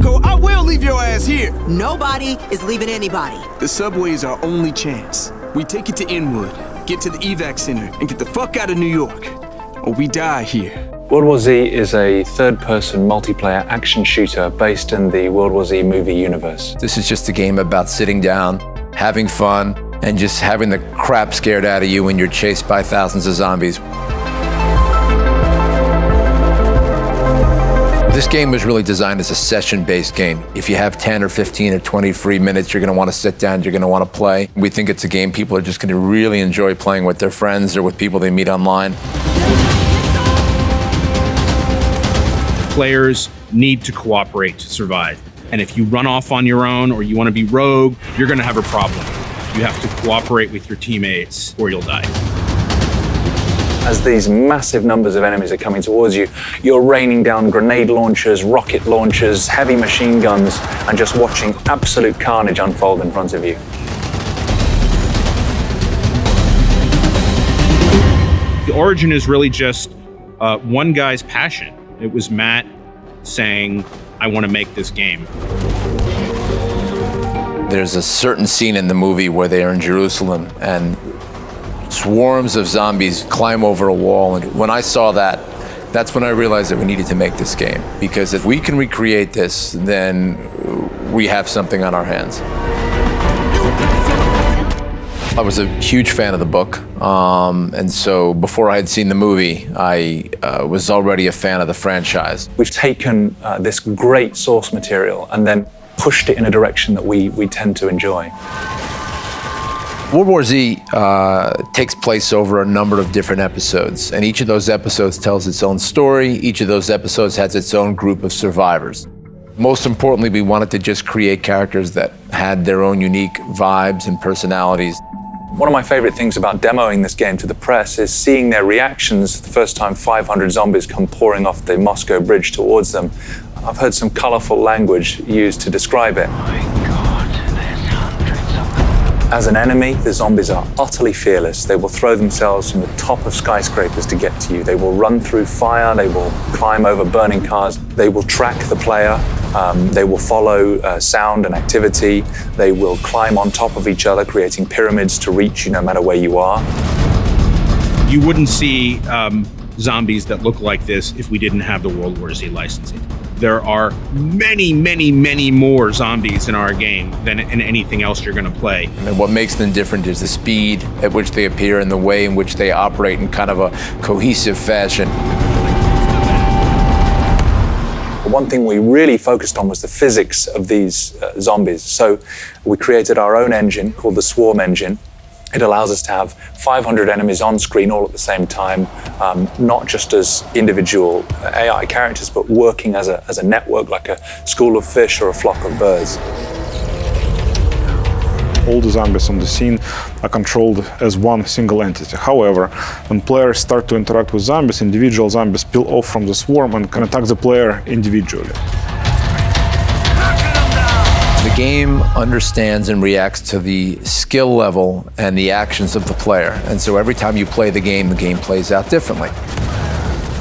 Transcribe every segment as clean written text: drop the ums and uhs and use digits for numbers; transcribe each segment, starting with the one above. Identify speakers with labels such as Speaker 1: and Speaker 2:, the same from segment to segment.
Speaker 1: Marco, I will leave your ass here.
Speaker 2: Nobody is leaving anybody.
Speaker 1: The subway is our only chance. We take it to Inwood, get to the evac center, and get the fuck out of New York. Or we die here.
Speaker 3: World War Z is a third-person multiplayer action shooter based in the World War Z movie universe.
Speaker 4: This is just a game about sitting down, having fun, and just having the crap scared out of you when you're chased by thousands of zombies. This game was really designed as a session-based game. If you have 10 or 15 or 20 free minutes, you're going to want to sit down, you're going to want to play. We think it's a game people are just going to really enjoy playing with their friends or with people they meet online.
Speaker 5: Players need to cooperate to survive. And if you run off on your own or you want to be rogue, you're going to have a problem. You have to cooperate with your teammates or you'll die.
Speaker 3: As these massive numbers of enemies are coming towards you, you're raining down grenade launchers, rocket launchers, heavy machine guns, and just watching absolute carnage unfold in front of you.
Speaker 5: The origin is really just one guy's passion. It was Matt saying, I want to make this game.
Speaker 4: There's a certain scene in the movie where they are in Jerusalem and swarms of zombies climb over a wall. And when I saw that, that's when I realized that we needed to make this game. Because if we can recreate this, then we have something on our hands. I was a huge fan of the book. And so before I had seen the movie, I was already a fan of the franchise.
Speaker 3: We've taken this great source material and then pushed it in a direction that we tend to enjoy.
Speaker 4: World War Z takes place over a number of different episodes, and each of those episodes tells its own story. Each of those episodes has its own group of survivors. Most importantly, we wanted to just create characters that had their own unique vibes and personalities.
Speaker 3: One of my favorite things about demoing this game to the press is seeing their reactions the first time 500 zombies come pouring off the Moscow bridge towards them. I've heard some colorful language used to describe it. As an enemy, the zombies are utterly fearless. They will throw themselves from the top of skyscrapers to get to you. They will run through fire. They will climb over burning cars. They will track the player. They will follow sound and activity. They will climb on top of each other, creating pyramids to reach you no matter where you are.
Speaker 5: You wouldn't see zombies that look like this if we didn't have the World War Z licensing. There are many, many, many more zombies in our game than in anything else you're going to play.
Speaker 4: And what makes them different is the speed at which they appear and the way in which they operate in kind of a cohesive fashion.
Speaker 3: One thing we really focused on was the physics of these zombies. So we created our own engine called the Swarm engine. It allows us to have 500 enemies on screen all at the same time, not just as individual AI characters, but working as a network, like a school of fish or a flock of birds.
Speaker 6: All the zombies on the scene are controlled as one single entity. However, when players start to interact with zombies, individual zombies peel off from the swarm and can attack the player individually.
Speaker 4: The game understands and reacts to the skill level and the actions of the player. And so every time you play the game plays out differently.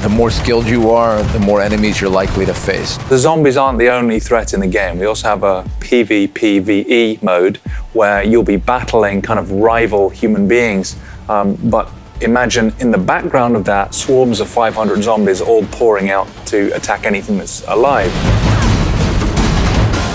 Speaker 4: The more skilled you are, the more enemies you're likely to face.
Speaker 3: The zombies aren't the only threat in the game. We also have a PvPvE mode where you'll be battling kind of rival human beings. But imagine in the background of that, swarms of 500 zombies all pouring out to attack anything that's alive.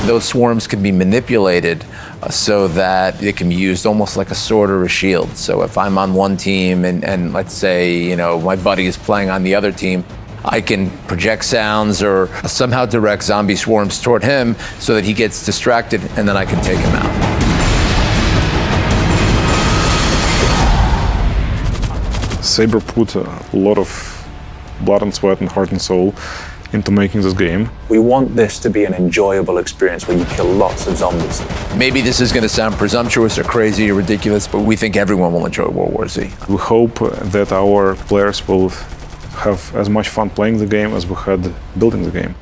Speaker 4: Those swarms can be manipulated so that they can be used almost like a sword or a shield. So if I'm on one team and let's say, my buddy is playing on the other team, I can project sounds or somehow direct zombie swarms toward him so that he gets distracted and then I can take him out.
Speaker 6: Saber put a lot of blood and sweat and heart and soul into making this game.
Speaker 3: We want this to be an enjoyable experience where you kill lots of zombies.
Speaker 4: Maybe this is going to sound presumptuous or crazy or ridiculous, but we think everyone will enjoy World War Z.
Speaker 6: We hope that our players will have as much fun playing the game as we had building the game.